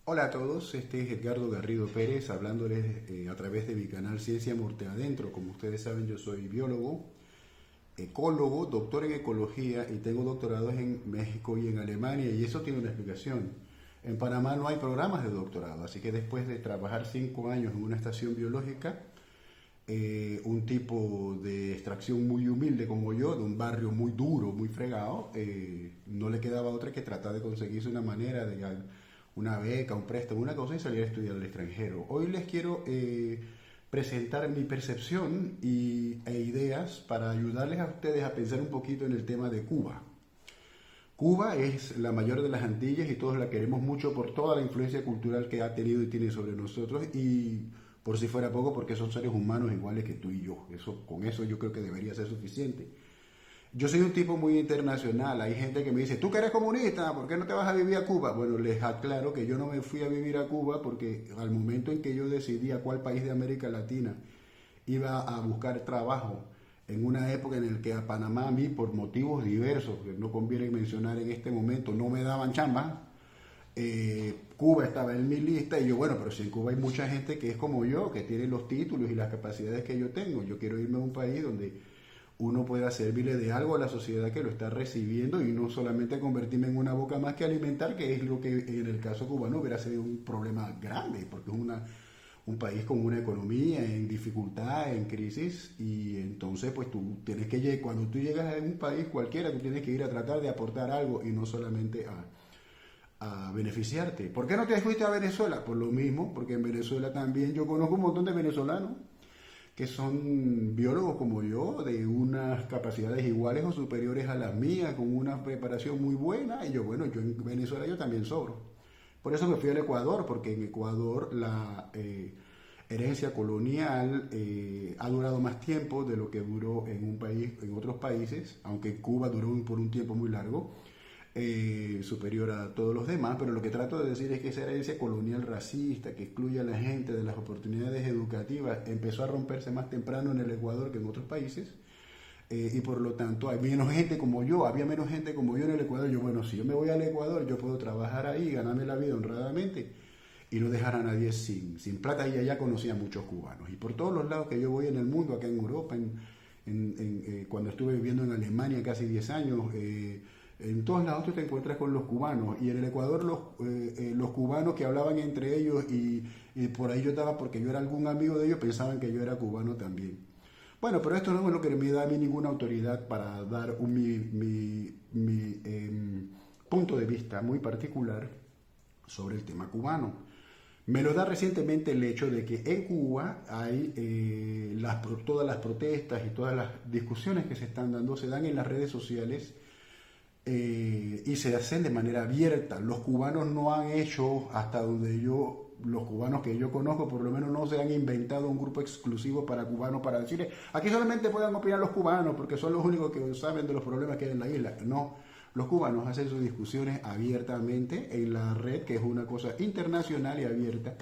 Hola a todos, este es Edgardo Garrido Pérez hablándoles a través de mi canal Ciencia Morte Adentro. Como ustedes saben, yo soy biólogo, ecólogo, doctor en ecología y tengo doctorados en México y en Alemania, y eso tiene una explicación. En Panamá no hay programas de doctorado, así que después de trabajar 5 años en una estación biológica, un tipo de extracción muy humilde como yo, de un barrio muy duro, muy fregado, no le quedaba otra que tratar de conseguirse una manera de una beca, un préstamo, una cosa y salir a estudiar al extranjero. Hoy les quiero presentar mi percepción e ideas para ayudarles a ustedes a pensar un poquito en el tema de Cuba. Cuba es la mayor de las Antillas y todos la queremos mucho por toda la influencia cultural que ha tenido y tiene sobre nosotros, y por si fuera poco porque son seres humanos iguales que tú y yo. Con eso yo creo que debería ser suficiente. Yo soy un tipo muy internacional. Hay gente que me dice, tú que eres comunista, ¿por qué no te vas a vivir a Cuba? Bueno, les aclaro que yo no me fui a vivir a Cuba porque al momento en que yo decidí a cuál país de América Latina iba a buscar trabajo, en una época en la que a Panamá, a mí, por motivos diversos, que no conviene mencionar en este momento, no me daban chamba. Cuba estaba en mi lista y yo, bueno, pero si en Cuba hay mucha gente que es como yo, que tiene los títulos y las capacidades que yo tengo, yo quiero irme a un país donde uno pueda servirle de algo a la sociedad que lo está recibiendo y no solamente convertirme en una boca más que alimentar, que es lo que en el caso cubano hubiera sido un problema grande, porque es un país con una economía en dificultad, en crisis, y entonces pues tú tienes que llegar, cuando tú llegas a un país cualquiera, tú tienes que ir a tratar de aportar algo y no solamente a beneficiarte. ¿Por qué no te fuiste a Venezuela? Por lo mismo, porque en Venezuela también yo conozco un montón de venezolanos que son biólogos como yo, de unas capacidades iguales o superiores a las mías, con una preparación muy buena, y yo, bueno, yo en Venezuela yo también sobro. Por eso me fui al Ecuador, porque en Ecuador la herencia colonial ha durado más tiempo de lo que duró en un país, en otros países, aunque en Cuba duró por un tiempo muy largo, superior a todos los demás, pero lo que trato de decir es que esa herencia colonial racista que excluye a la gente de las oportunidades educativas empezó a romperse más temprano en el Ecuador que en otros países, y por lo tanto hay menos gente como yo, había menos gente como yo en el Ecuador. Yo, bueno, si yo me voy al Ecuador, yo puedo trabajar ahí, ganarme la vida honradamente y no dejar a nadie sin plata, y allá conocí a muchos cubanos. Y por todos los lados que yo voy en el mundo, acá en Europa, cuando estuve viviendo en Alemania casi 10 años, en todos lados tú te encuentras con los cubanos, y en el Ecuador los cubanos que hablaban entre ellos, y por ahí yo estaba porque yo era algún amigo de ellos, pensaban que yo era cubano también. Bueno, pero esto no es lo que me da a mí ninguna autoridad para dar mi punto de vista muy particular sobre el tema cubano. Me lo da recientemente el hecho de que en Cuba hay todas las protestas y todas las discusiones que se están dando, se dan en las redes sociales, y se hacen de manera abierta. Los cubanos no han hecho, hasta donde los cubanos que yo conozco por lo menos, no se han inventado un grupo exclusivo para cubanos para decirle, aquí solamente puedan opinar los cubanos porque son los únicos que saben de los problemas que hay en la isla. No, los cubanos hacen sus discusiones abiertamente en la red, que es una cosa internacional y abierta,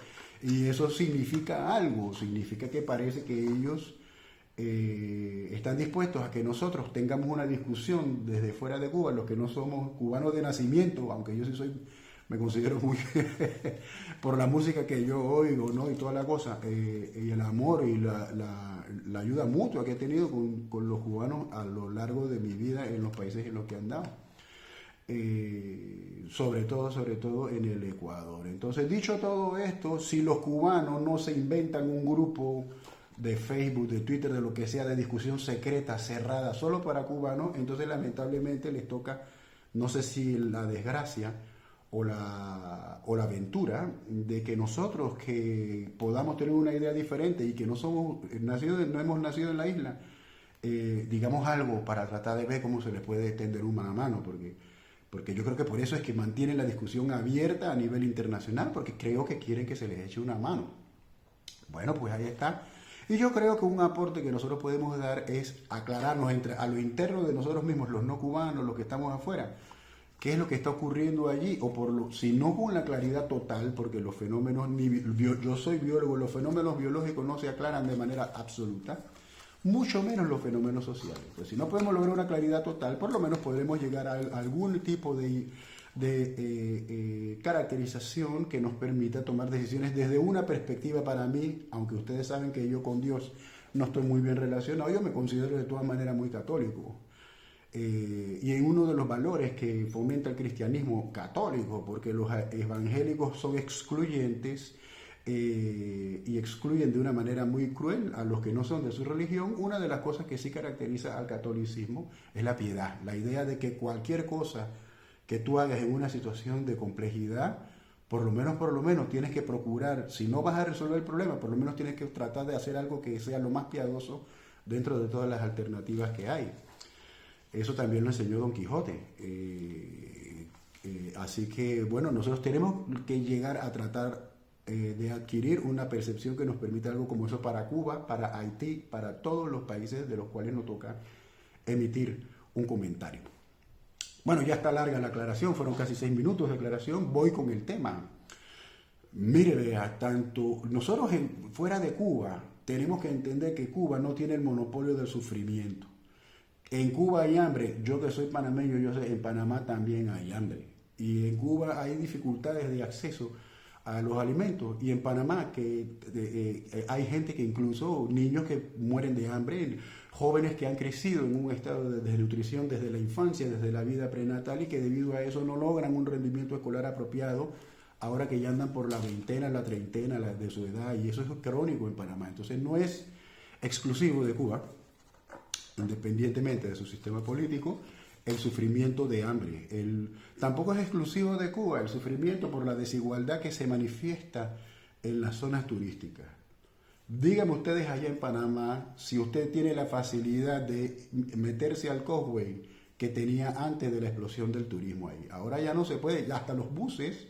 y eso significa algo, significa que parece que ellos están dispuestos a que nosotros tengamos una discusión desde fuera de Cuba, los que no somos cubanos de nacimiento, aunque yo sí me considero muy por la música que yo oigo, ¿no? Y toda la cosa, y el amor y la ayuda mutua que he tenido con los cubanos a lo largo de mi vida en los países en los que he andado. Sobre todo en el Ecuador. Entonces, dicho todo esto, si los cubanos no se inventan un grupo de Facebook, de Twitter, de lo que sea, de discusión secreta, cerrada, solo para cubanos, entonces lamentablemente les toca, no sé si la desgracia o la aventura de que nosotros, que podamos tener una idea diferente y que no hemos nacido en la isla, digamos algo para tratar de ver cómo se les puede tender una mano, porque yo creo que por eso es que mantienen la discusión abierta a nivel internacional, porque creo que quieren que se les eche una mano. Bueno, pues ahí está. Y yo creo que un aporte que nosotros podemos dar es aclararnos a lo interno de nosotros mismos, los no cubanos, los que estamos afuera, qué es lo que está ocurriendo allí, o si no con la claridad total, porque los fenómenos, yo soy biólogo, los fenómenos biológicos no se aclaran de manera absoluta, mucho menos los fenómenos sociales. Pues si no podemos lograr una claridad total, por lo menos podremos llegar a algún tipo caracterización que nos permita tomar decisiones desde una perspectiva. Para mí, aunque ustedes saben que yo con Dios no estoy muy bien relacionado, yo me considero de todas maneras muy católico. Y en uno de los valores que fomenta el cristianismo católico, porque los evangélicos son excluyentes y excluyen de una manera muy cruel a los que no son de su religión, una de las cosas que sí caracteriza al catolicismo es la piedad, la idea de que cualquier cosa que tú hagas en una situación de complejidad, por lo menos tienes que procurar, si no vas a resolver el problema, por lo menos tienes que tratar de hacer algo que sea lo más piadoso dentro de todas las alternativas que hay. Eso también lo enseñó Don Quijote. Así que, bueno, nosotros tenemos que llegar a tratar de adquirir una percepción que nos permita algo como eso para Cuba, para Haití, para todos los países de los cuales nos toca emitir un comentario. Bueno, ya está larga la aclaración, fueron casi 6 minutos de aclaración, voy con el tema. Mire, vea, tanto nosotros fuera de Cuba tenemos que entender que Cuba no tiene el monopolio del sufrimiento. En Cuba hay hambre, yo que soy panameño, yo sé, en Panamá también hay hambre. Y en Cuba hay dificultades de acceso a los alimentos. Y en Panamá hay gente que incluso, niños que mueren de hambre, jóvenes que han crecido en un estado de desnutrición desde la infancia, desde la vida prenatal y que debido a eso no logran un rendimiento escolar apropiado ahora que ya andan por la veintena, la treintena de su edad. Y eso es crónico en Panamá. Entonces no es exclusivo de Cuba, independientemente de su sistema político, el sufrimiento de hambre. Tampoco es exclusivo de Cuba el sufrimiento por la desigualdad que se manifiesta en las zonas turísticas. Díganme ustedes allá en Panamá si usted tiene la facilidad de meterse al Causeway que tenía antes de la explosión del turismo ahí. Ahora ya no se puede, hasta los buses,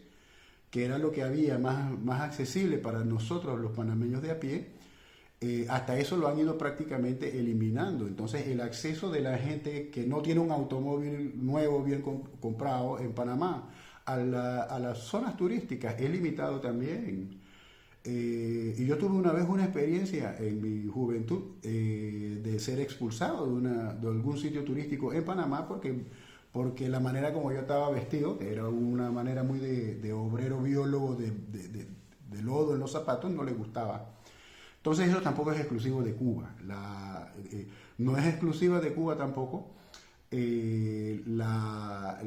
que era lo que había más accesible para nosotros los panameños de a pie, hasta eso lo han ido prácticamente eliminando. Entonces el acceso de la gente que no tiene un automóvil nuevo, bien comprado en Panamá, a las zonas turísticas es limitado también. Y yo tuve una vez una experiencia en mi juventud de ser expulsado de algún sitio turístico en Panamá porque la manera como yo estaba vestido, que era una manera muy de obrero biólogo de lodo en los zapatos, no le gustaba. Entonces eso tampoco es exclusivo de Cuba. No es exclusiva de Cuba tampoco la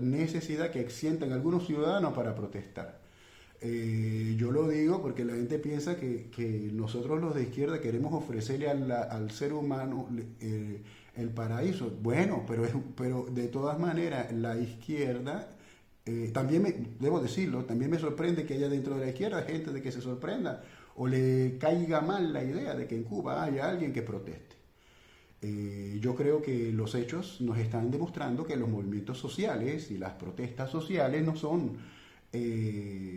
necesidad que sienten algunos ciudadanos para protestar. Yo lo digo porque la gente piensa que nosotros los de izquierda queremos ofrecerle al ser humano el paraíso. Bueno, pero de todas maneras la izquierda, debo decirlo, también me sorprende que haya dentro de la izquierda gente de que se sorprenda o le caiga mal la idea de que en Cuba haya alguien que proteste. Yo creo que los hechos nos están demostrando que los movimientos sociales y las protestas sociales no son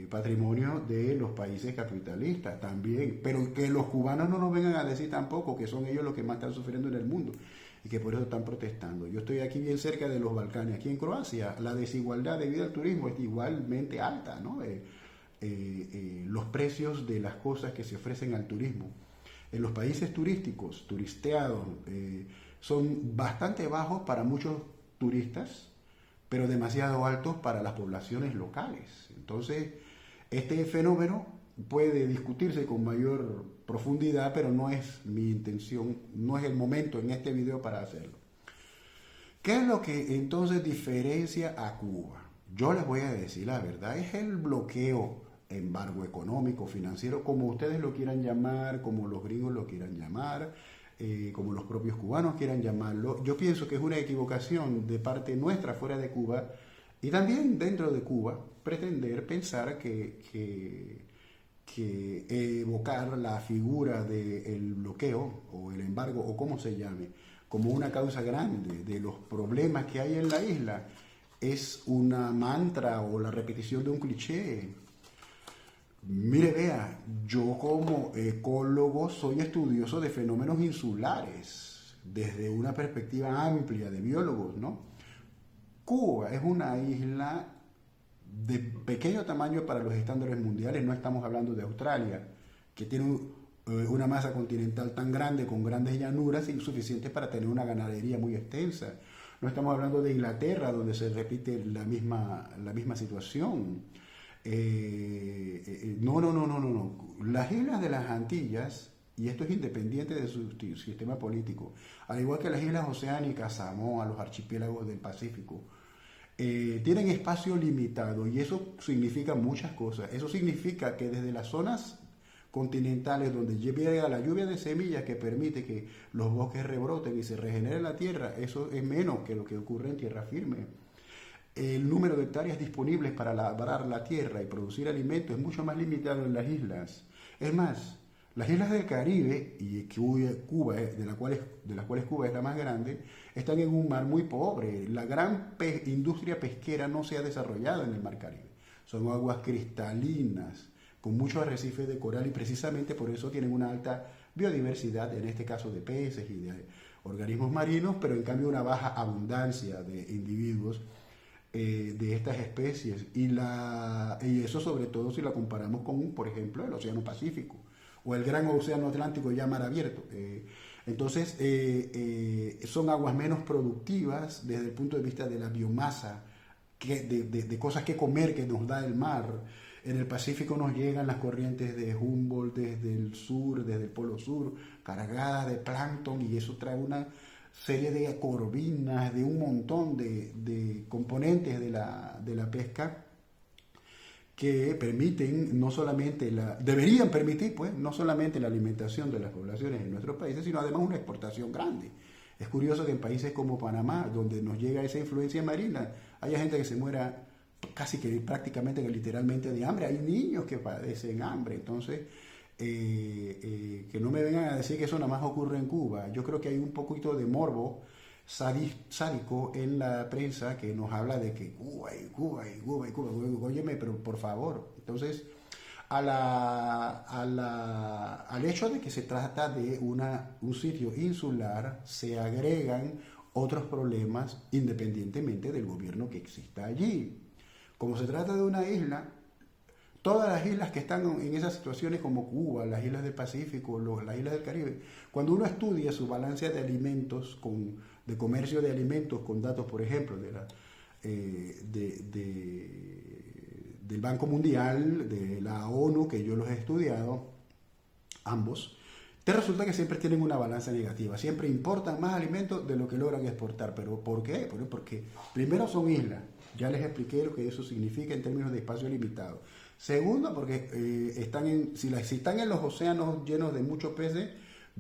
patrimonio de los países capitalistas también, pero que los cubanos no nos vengan a decir tampoco que son ellos los que más están sufriendo en el mundo y que por eso están protestando. Yo estoy aquí bien cerca de los Balcanes, aquí en Croacia, la desigualdad debido al turismo es igualmente alta, ¿no? Los precios de las cosas que se ofrecen al turismo en los países turísticos, turisteados, son bastante bajos para muchos turistas, pero demasiado altos para las poblaciones locales. Entonces, este fenómeno puede discutirse con mayor profundidad, pero no es mi intención, no es el momento en este video para hacerlo. ¿Qué es lo que entonces diferencia a Cuba? Yo les voy a decir la verdad, es el bloqueo, embargo económico, financiero, como ustedes lo quieran llamar, como los gringos lo quieran llamar, como los propios cubanos quieran llamarlo. Yo pienso que es una equivocación de parte nuestra fuera de Cuba y también dentro de Cuba pensar que evocar la figura del bloqueo o el embargo o como se llame como una causa grande de los problemas que hay en la isla es una mantra o la repetición de un cliché. Mire, vea, yo como ecólogo soy estudioso de fenómenos insulares, desde una perspectiva amplia de biólogos, ¿no? Cuba es una isla de pequeño tamaño para los estándares mundiales, no estamos hablando de Australia, que tiene una masa continental tan grande, con grandes llanuras, insuficientes para tener una ganadería muy extensa. no estamos hablando de Inglaterra, donde se repite la misma situación. No, no, no, no, no, no. Las islas de las Antillas, y esto es independiente de su sistema político, al igual que las islas oceánicas, Samoa, los archipiélagos del Pacífico, tienen espacio limitado y eso significa muchas cosas. Eso significa que desde las zonas continentales donde llega la lluvia de semillas que permite que los bosques rebroten y se regenere la tierra, eso es menos que lo que ocurre en tierra firme. El número de hectáreas disponibles para labrar la tierra y producir alimentos es mucho más limitado en las islas. Es más, las islas del Caribe, y Cuba, de las cuales Cuba es la más grande, están en un mar muy pobre. La gran industria pesquera no se ha desarrollado en el mar Caribe. Son aguas cristalinas, con muchos arrecifes de coral, y precisamente por eso tienen una alta biodiversidad, en este caso de peces y de organismos marinos, pero en cambio una baja abundancia de individuos de estas especies. Y eso sobre todo si la comparamos con, por ejemplo, el Océano Pacífico o el gran océano Atlántico ya mar abierto. Entonces, son aguas menos productivas desde el punto de vista de la biomasa, de cosas que comer que nos da el mar. En el Pacífico nos llegan las corrientes de Humboldt desde el sur, desde el Polo Sur, cargadas de plancton, y eso trae una serie de corvinas, de un montón de componentes de la pesca que permiten no solamente deberían permitir pues no solamente la alimentación de las poblaciones en nuestros países, sino además una exportación grande. Es curioso que en países como Panamá, donde nos llega esa influencia marina, haya gente que se muera casi que prácticamente que literalmente de hambre. Hay niños que padecen hambre. Entonces, que no me vengan a decir que eso nada más ocurre en Cuba. Yo creo que hay un poquito de morbo sádico en la prensa que nos habla de que Cuba y Cuba y Cuba y Cuba. Óyeme, pero por favor. Entonces, al hecho de que se trata de un sitio insular, se agregan otros problemas independientemente del gobierno que exista allí. Como se trata de una isla, todas las islas que están en esas situaciones como Cuba, las islas del Pacífico, las islas del Caribe, cuando uno estudia su balance de alimentos, de comercio de alimentos con datos, por ejemplo, del Banco Mundial, de la ONU, que yo los he estudiado, ambos, te resulta que siempre tienen una balanza negativa, siempre importan más alimentos de lo que logran exportar. ¿Pero por qué? Porque primero son islas, ya les expliqué lo que eso significa en términos de espacio limitado. Segundo, porque si están en los océanos llenos de muchos peces,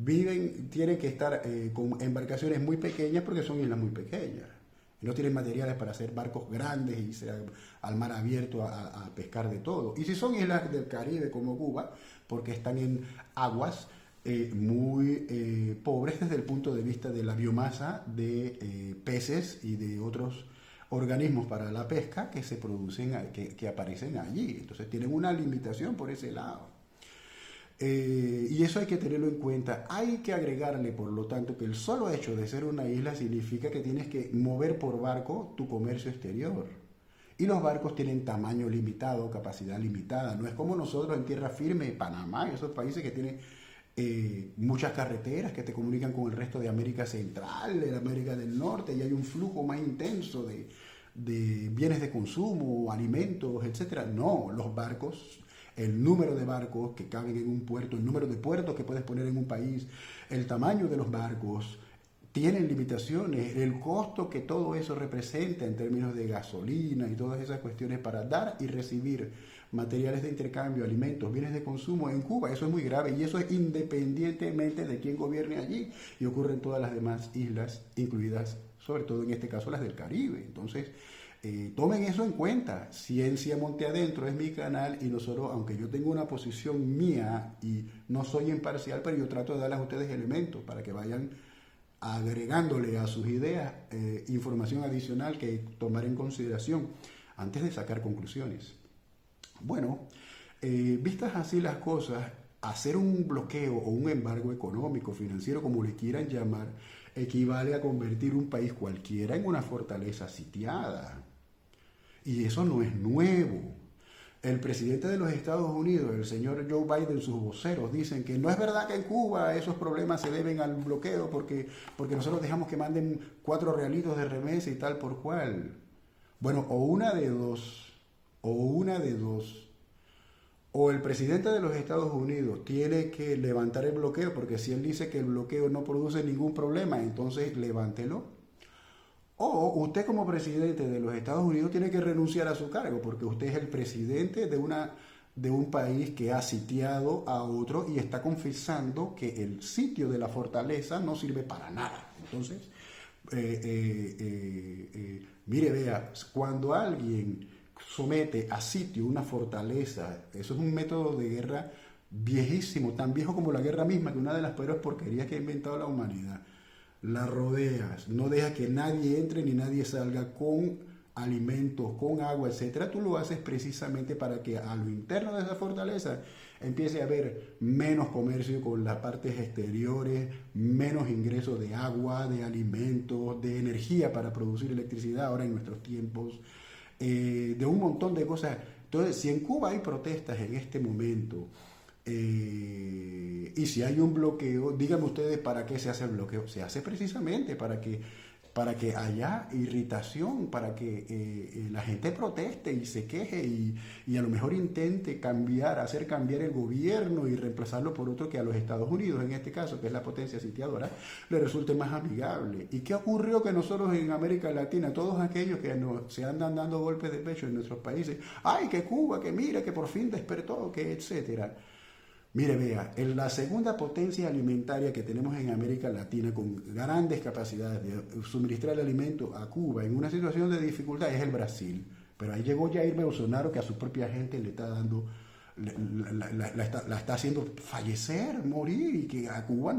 tienen que estar con embarcaciones muy pequeñas porque son islas muy pequeñas. No tienen materiales para hacer barcos grandes y irse al mar abierto a pescar de todo. Y si son islas del Caribe como Cuba, porque están en aguas muy pobres desde el punto de vista de la biomasa de peces y de otros organismos para la pesca que se producen, que aparecen allí. Entonces tienen una limitación por ese lado. Y eso hay que tenerlo en cuenta. Hay que agregarle, por lo tanto, que el solo hecho de ser una isla significa que tienes que mover por barco tu comercio exterior. Y los barcos tienen tamaño limitado, capacidad limitada. No es como nosotros en tierra firme, Panamá y esos países que tienen muchas carreteras que te comunican con el resto de América Central, de América del Norte, y hay un flujo más intenso de bienes de consumo, alimentos, etcétera. No, los barcos, el número de barcos que caben en un puerto, el número de puertos que puedes poner en un país, el tamaño de los barcos, tienen limitaciones, el costo que todo eso representa en términos de gasolina y todas esas cuestiones para dar y recibir materiales de intercambio, alimentos, bienes de consumo en Cuba. Eso es muy grave y eso es independientemente de quién gobierne allí, y ocurre en todas las demás islas, incluidas sobre todo en este caso las del Caribe. Entonces, tomen eso en cuenta. Ciencia Monte Adentro es mi canal y nosotros, aunque yo tengo una posición mía y no soy imparcial, pero yo trato de darles a ustedes elementos para que vayan agregándole a sus ideas información adicional que tomar en consideración antes de sacar conclusiones. Bueno, vistas así las cosas, hacer un bloqueo o un embargo económico, financiero, como le quieran llamar, equivale a convertir un país cualquiera en una fortaleza sitiada. Y eso no es nuevo. el presidente de los Estados Unidos, el señor Joe Biden, sus voceros, dicen que no es verdad que en Cuba esos problemas se deben al bloqueo porque nosotros dejamos que manden 4 realitos de remesa y tal por cual. Bueno, o una de dos, o el presidente de los Estados Unidos tiene que levantar el bloqueo, porque si él dice que el bloqueo no produce ningún problema, entonces levántelo. O usted como presidente de los Estados Unidos tiene que renunciar a su cargo, porque usted es el presidente de un país que ha sitiado a otro y está confesando que el sitio de la fortaleza no sirve para nada. Entonces, mire, vea, cuando alguien somete a sitio una fortaleza, eso es un método de guerra viejísimo, tan viejo como la guerra misma, que una de las peores porquerías que ha inventado la humanidad. La rodeas, no dejas que nadie entre ni nadie salga con alimentos, con agua, etcétera. Tú lo haces precisamente para que a lo interno de esa fortaleza empiece a haber menos comercio con las partes exteriores, menos ingreso de agua, de alimentos, de energía para producir electricidad ahora en nuestros tiempos, de un montón de cosas. Entonces, si en Cuba hay protestas en este momento, y si hay un bloqueo, díganme ustedes para qué se hace el bloqueo. Se hace precisamente para que haya irritación, para que la gente proteste y se queje y a lo mejor intente hacer cambiar el gobierno y reemplazarlo por otro que a los Estados Unidos, en este caso, que es la potencia sitiadora, le resulte más amigable. ¿Y qué ocurrió? Que nosotros en América Latina, todos aquellos que se andan dando golpes de pecho en nuestros países, ¡ay, que Cuba, que mira, que por fin despertó, que etcétera! Mire, vea, la segunda potencia alimentaria que tenemos en América Latina con grandes capacidades de suministrar el alimento a Cuba en una situación de dificultad es el Brasil. Pero ahí llegó Jair Bolsonaro, que a su propia gente le está dando, la está haciendo fallecer, morir, y que a Cuba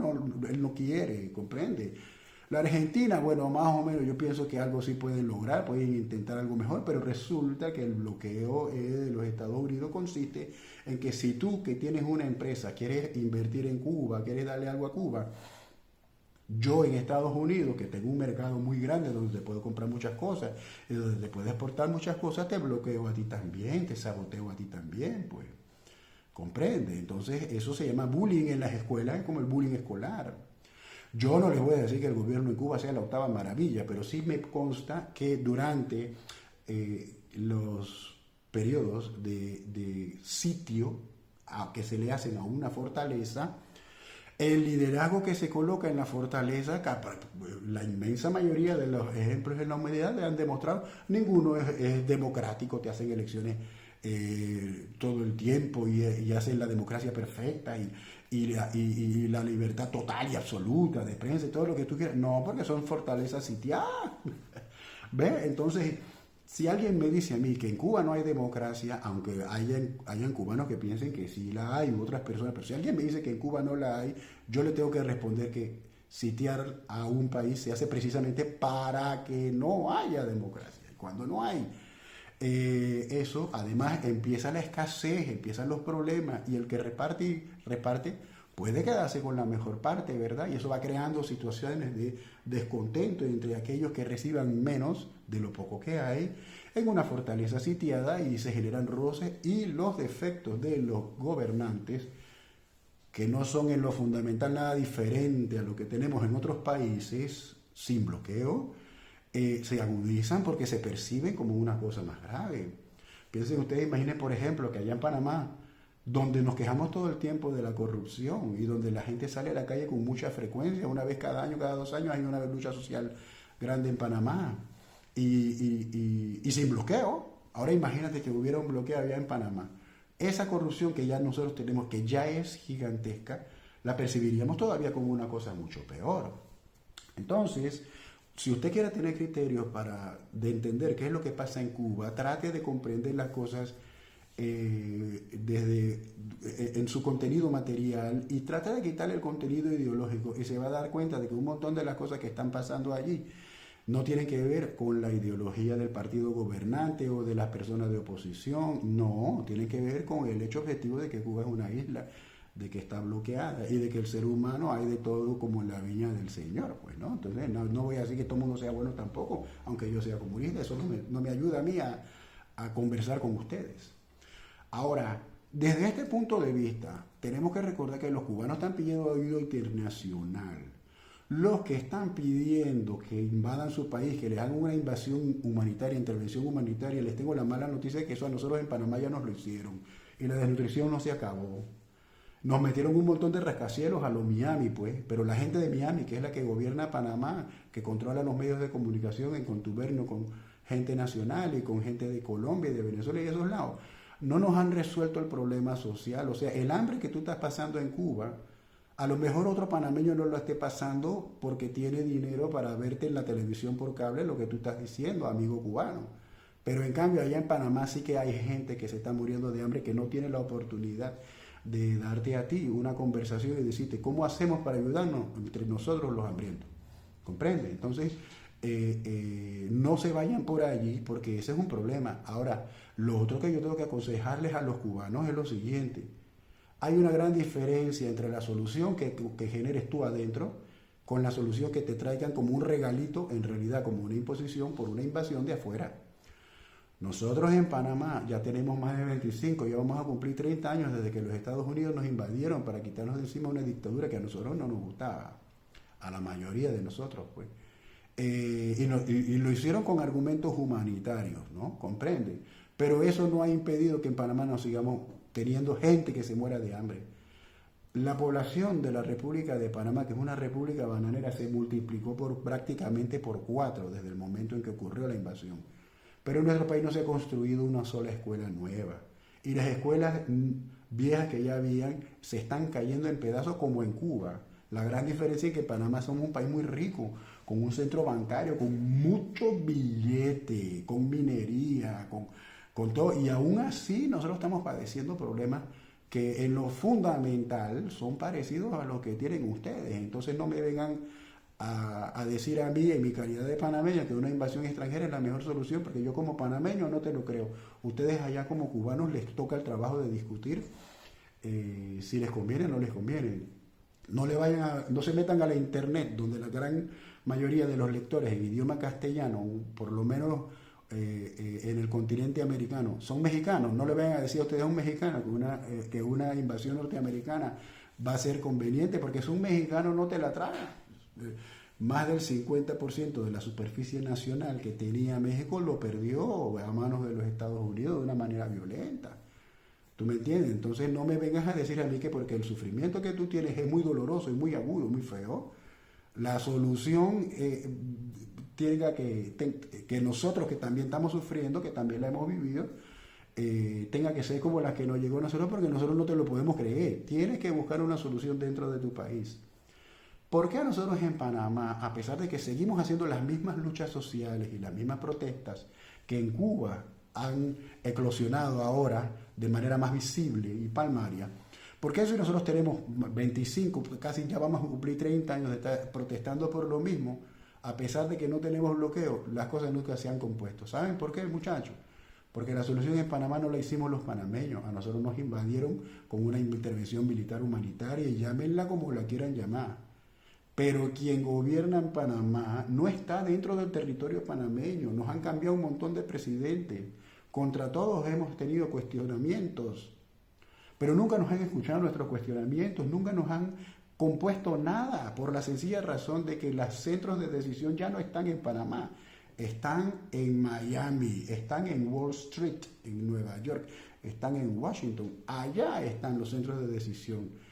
él no quiere, comprende. La Argentina, bueno, más o menos yo pienso que algo sí pueden lograr, pueden intentar algo mejor, pero resulta que el bloqueo de los Estados Unidos consiste en que si tú que tienes una empresa quieres invertir en Cuba, quieres darle algo a Cuba, yo en Estados Unidos, que tengo un mercado muy grande donde te puedo comprar muchas cosas y donde te puedes exportar muchas cosas, te bloqueo a ti también, te saboteo a ti también, pues, comprende. Entonces eso se llama bullying en las escuelas, es como el bullying escolar. Yo no les voy a decir que el gobierno de Cuba sea la octava maravilla, pero sí me consta que durante los periodos de sitio que se le hacen a una fortaleza, el liderazgo que se coloca en la fortaleza, la inmensa mayoría de los ejemplos en la humanidad le han demostrado, ninguno es democrático, te hacen elecciones todo el tiempo y hacen la democracia perfecta y la libertad total y absoluta de prensa y todo lo que tú quieras. No, porque son fortalezas sitiadas. ¿Ves? Entonces, si alguien me dice a mí que en Cuba no hay democracia, aunque hayan cubanos que piensen que sí la hay, u otras personas, pero si alguien me dice que en Cuba no la hay, yo le tengo que responder que sitiar a un país se hace precisamente para que no haya democracia. Y cuando no hay eso, además empieza la escasez, empiezan los problemas y el que reparte puede quedarse con la mejor parte, ¿verdad? Y eso va creando situaciones de descontento entre aquellos que reciban menos de lo poco que hay en una fortaleza sitiada y se generan roces y los defectos de los gobernantes, que no son en lo fundamental nada diferente a lo que tenemos en otros países sin bloqueo, se agudizan porque se perciben como una cosa más grave. Piensen ustedes, imaginen por ejemplo que allá en Panamá, donde nos quejamos todo el tiempo de la corrupción y donde la gente sale a la calle con mucha frecuencia, una vez cada año, cada 2 años hay una lucha social grande en Panamá y sin bloqueo. Ahora imagínate que hubiera un bloqueo allá en Panamá. Esa corrupción que ya nosotros tenemos, que ya es gigantesca, la percibiríamos todavía como una cosa mucho peor. Entonces, si usted quiere tener criterios de entender qué es lo que pasa en Cuba, trate de comprender las cosas en su contenido material y trate de quitarle el contenido ideológico y se va a dar cuenta de que un montón de las cosas que están pasando allí no tienen que ver con la ideología del partido gobernante o de las personas de oposición, no, tienen que ver con el hecho objetivo de que Cuba es una isla, de que está bloqueada y de que el ser humano hay de todo como en la viña del Señor, pues, ¿no? Entonces no voy a decir que todo el mundo sea bueno tampoco, aunque yo sea comunista, eso no me ayuda a mí a conversar con ustedes. Ahora, desde este punto de vista, tenemos que recordar que los cubanos están pidiendo ayuda internacional. Los que están pidiendo que invadan su país, que les hagan una invasión humanitaria, intervención humanitaria, les tengo la mala noticia de que eso a nosotros en Panamá ya nos lo hicieron. Y la desnutrición no se acabó. Nos metieron un montón de rascacielos a los Miami, pues, pero la gente de Miami, que es la que gobierna Panamá, que controla los medios de comunicación en contubernio con gente nacional y con gente de Colombia y de Venezuela y de esos lados, no nos han resuelto el problema social. O sea, el hambre que tú estás pasando en Cuba, a lo mejor otro panameño no lo esté pasando porque tiene dinero para verte en la televisión por cable lo que tú estás diciendo, amigo cubano. Pero en cambio allá en Panamá sí que hay gente que se está muriendo de hambre que no tiene la oportunidad de darte a ti una conversación y decirte cómo hacemos para ayudarnos entre nosotros los hambrientos. ¿Comprende? Entonces, no se vayan por allí porque ese es un problema. Ahora, lo otro que yo tengo que aconsejarles a los cubanos es lo siguiente. Hay una gran diferencia entre la solución que generes tú adentro con la solución que te traigan como un regalito, en realidad como una imposición por una invasión de afuera. Nosotros en Panamá ya tenemos más de 25, ya vamos a cumplir 30 años desde que los Estados Unidos nos invadieron para quitarnos de encima una dictadura que a nosotros no nos gustaba, a la mayoría de nosotros, pues. Y lo hicieron con argumentos humanitarios, ¿no? Comprende. Pero eso no ha impedido que en Panamá nos sigamos teniendo gente que se muera de hambre. La población de la República de Panamá, que es una república bananera, se multiplicó prácticamente por 4 desde el momento en que ocurrió la invasión. Pero en nuestro país no se ha construido una sola escuela nueva. Y las escuelas viejas que ya habían se están cayendo en pedazos como en Cuba. La gran diferencia es que Panamá somos un país muy rico, con un centro bancario, con mucho billete, con minería, con todo. Y aún así nosotros estamos padeciendo problemas que en lo fundamental son parecidos a los que tienen ustedes. Entonces no me vengan a decir a mí en mi calidad de panameño que una invasión extranjera es la mejor solución, porque yo como panameño no te lo creo. Ustedes allá como cubanos les toca el trabajo de discutir si les conviene o no les conviene. No se metan a la internet, donde la gran mayoría de los lectores en idioma castellano, por lo menos en el continente americano, son mexicanos. No le vayan a decir a ustedes a un mexicano que una invasión norteamericana va a ser conveniente, porque si un mexicano no te la traga. Más del 50% de la superficie nacional que tenía México lo perdió a manos de los Estados Unidos de una manera violenta. ¿Tú me entiendes? Entonces no me vengas a decir a mí que porque el sufrimiento que tú tienes es muy doloroso y muy agudo, muy feo, la solución tenga que nosotros que también estamos sufriendo, que también la hemos vivido, tenga que ser como la que nos llegó a nosotros, porque nosotros no te lo podemos creer. Tienes que buscar una solución dentro de tu país. ¿Por qué a nosotros en Panamá, a pesar de que seguimos haciendo las mismas luchas sociales y las mismas protestas que en Cuba han eclosionado ahora de manera más visible y palmaria, por qué si nosotros tenemos 25, casi ya vamos a cumplir 30 años de estar protestando por lo mismo, a pesar de que no tenemos bloqueo, las cosas nunca se han compuesto? ¿Saben por qué, muchachos? Porque la solución en Panamá no la hicimos los panameños, a nosotros nos invadieron con una intervención militar humanitaria y llámenla como la quieran llamar. Pero quien gobierna en Panamá no está dentro del territorio panameño. Nos han cambiado un montón de presidentes. Contra todos hemos tenido cuestionamientos. Pero nunca nos han escuchado nuestros cuestionamientos, nunca nos han compuesto nada, por la sencilla razón de que los centros de decisión ya no están en Panamá. Están en Miami, están en Wall Street, en Nueva York, están en Washington. Allá están los centros de decisión.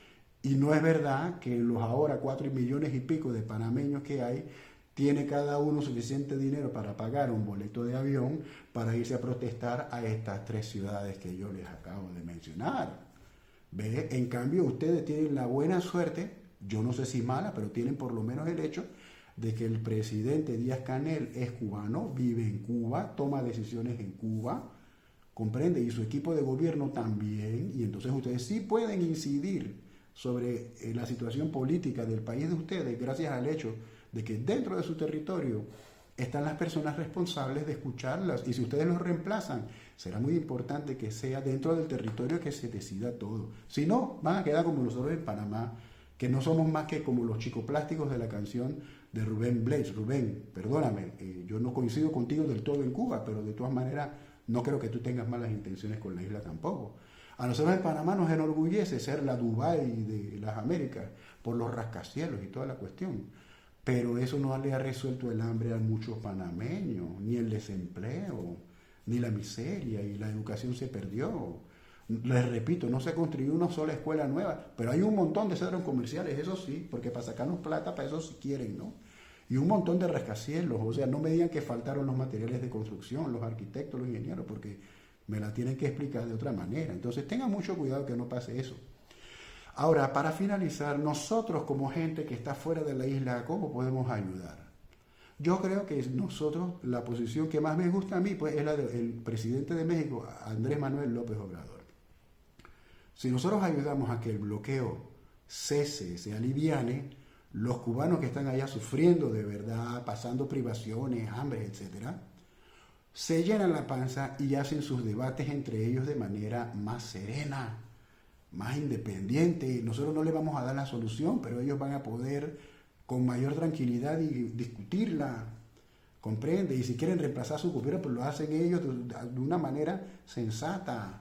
Y no es verdad que los ahora 4 millones y pico de panameños que hay, tiene cada uno suficiente dinero para pagar un boleto de avión para irse a protestar a estas 3 ciudades que yo les acabo de mencionar. ¿Ve? En cambio, ustedes tienen la buena suerte, yo no sé si mala, pero tienen por lo menos el hecho de que el presidente Díaz-Canel es cubano, vive en Cuba, toma decisiones en Cuba, comprende, y su equipo de gobierno también, y entonces ustedes sí pueden incidir sobre la situación política del país de ustedes, gracias al hecho de que dentro de su territorio están las personas responsables de escucharlas, y si ustedes los reemplazan, será muy importante que sea dentro del territorio que se decida todo. Si no, van a quedar como nosotros en Panamá, que no somos más que como los chicoplásticos de la canción de Rubén Blades. Rubén, perdóname, yo no coincido contigo del todo en Cuba, pero de todas maneras No creo que tú tengas malas intenciones con la isla tampoco. A nosotros en Panamá nos enorgullece ser la Dubái de las Américas por los rascacielos y toda la cuestión. Pero eso no le ha resuelto el hambre a muchos panameños, ni el desempleo, ni la miseria, y la educación se perdió. Les repito, no se construyó una sola escuela nueva, pero hay un montón de centros comerciales, eso sí, porque para sacarnos plata, para eso sí quieren, ¿no? Y un montón de rascacielos, o sea, no me digan que faltaron los materiales de construcción, los arquitectos, los ingenieros, porque me la tienen que explicar de otra manera. Entonces tengan mucho cuidado que no pase eso. Ahora, para finalizar, nosotros como gente que está fuera de la isla, ¿cómo podemos ayudar? Yo creo que nosotros, la posición que más me gusta a mí, pues es la del presidente de México, Andrés Manuel López Obrador. Si nosotros ayudamos a que el bloqueo cese, se aliviane, los cubanos que están allá sufriendo de verdad, pasando privaciones, hambre, etcétera, se llenan la panza y hacen sus debates entre ellos de manera más serena, más independiente. Nosotros no le vamos a dar la solución, pero ellos van a poder con mayor tranquilidad y discutirla, comprende. Y si quieren reemplazar su gobierno, pues lo hacen ellos de una manera sensata,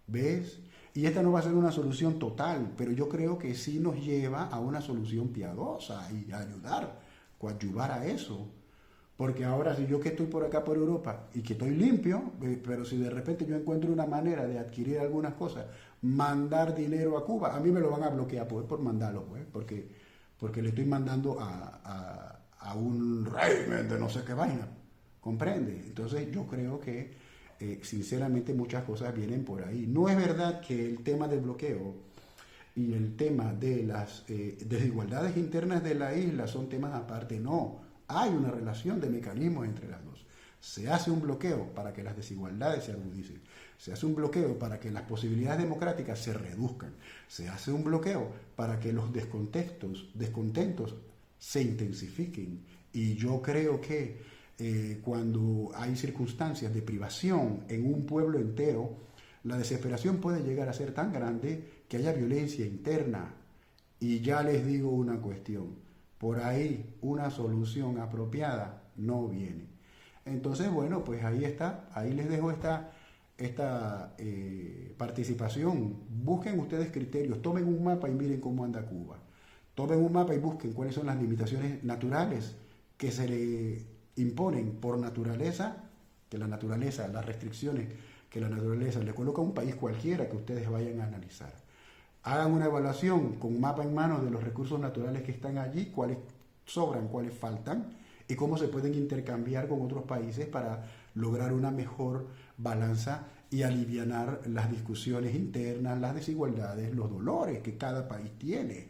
¿ves? Y esta no va a ser una solución total, pero yo creo que sí nos lleva a una solución piadosa y a ayudar, coadyuvar a eso. Porque ahora, si yo que estoy por acá por Europa y que estoy limpio, pero si de repente yo encuentro una manera de adquirir algunas cosas, mandar dinero a Cuba, a mí me lo van a bloquear pues, por mandarlo, pues, porque le estoy mandando a un régimen de no sé qué vaina, ¿comprende? Entonces yo creo que sinceramente muchas cosas vienen por ahí. No es verdad que el tema del bloqueo y el tema de las desigualdades internas de la isla son temas aparte, no. Hay una relación de mecanismos entre las dos. Se hace un bloqueo para que las desigualdades se agudicen. Se hace un bloqueo para que las posibilidades democráticas se reduzcan. Se hace un bloqueo para que los descontentos se intensifiquen. Y yo creo que cuando hay circunstancias de privación en un pueblo entero, la desesperación puede llegar a ser tan grande que haya violencia interna. Y ya les digo una cuestión. Por ahí una solución apropiada no viene. Entonces, bueno, pues ahí está, ahí les dejo esta participación. Busquen ustedes criterios, tomen un mapa y miren cómo anda Cuba. Tomen un mapa y busquen cuáles son las limitaciones naturales que se le imponen por naturaleza, que la naturaleza, las restricciones que la naturaleza le coloca a un país cualquiera que ustedes vayan a analizar. Hagan una evaluación con mapa en mano de los recursos naturales que están allí, cuáles sobran, cuáles faltan y cómo se pueden intercambiar con otros países para lograr una mejor balanza y alivianar las discusiones internas, las desigualdades, los dolores que cada país tiene.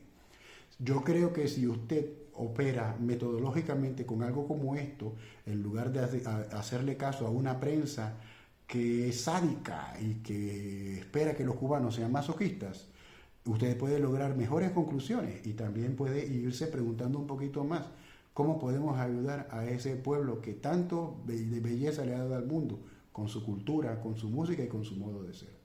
Yo creo que si usted opera metodológicamente con algo como esto, en lugar de hacerle caso a una prensa que es sádica y que espera que los cubanos sean masoquistas, usted puede lograr mejores conclusiones y también puede irse preguntando un poquito más cómo podemos ayudar a ese pueblo que tanto de belleza le ha dado al mundo, con su cultura, con su música y con su modo de ser.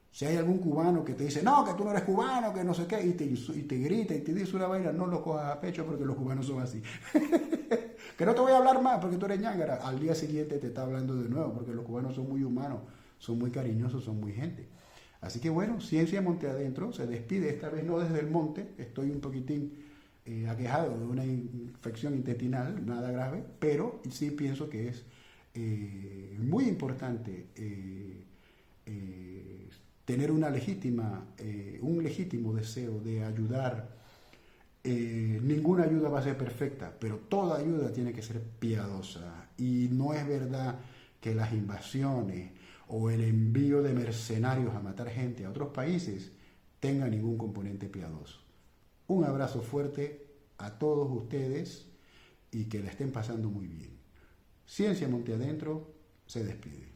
Si hay algún cubano que te dice, no, que tú no eres cubano, que no sé qué, y te grita y te dice una vaina, no lo cojas a pecho porque los cubanos son así. Que no te voy a hablar más porque tú eres ñángara. Al día siguiente te está hablando de nuevo porque los cubanos son muy humanos, son muy cariñosos, son muy gente. Así que bueno, Ciencia Monte Adentro se despide, esta vez no desde el monte, estoy un poquitín aquejado de una infección intestinal, nada grave, pero sí pienso que es muy importante tener un legítimo deseo de ayudar. Ninguna ayuda va a ser perfecta, pero toda ayuda tiene que ser piadosa. Y no es verdad que las invasiones o el envío de mercenarios a matar gente a otros países tenga ningún componente piadoso. Un abrazo fuerte a todos ustedes y que la estén pasando muy bien. Ciencia Monte Adentro se despide.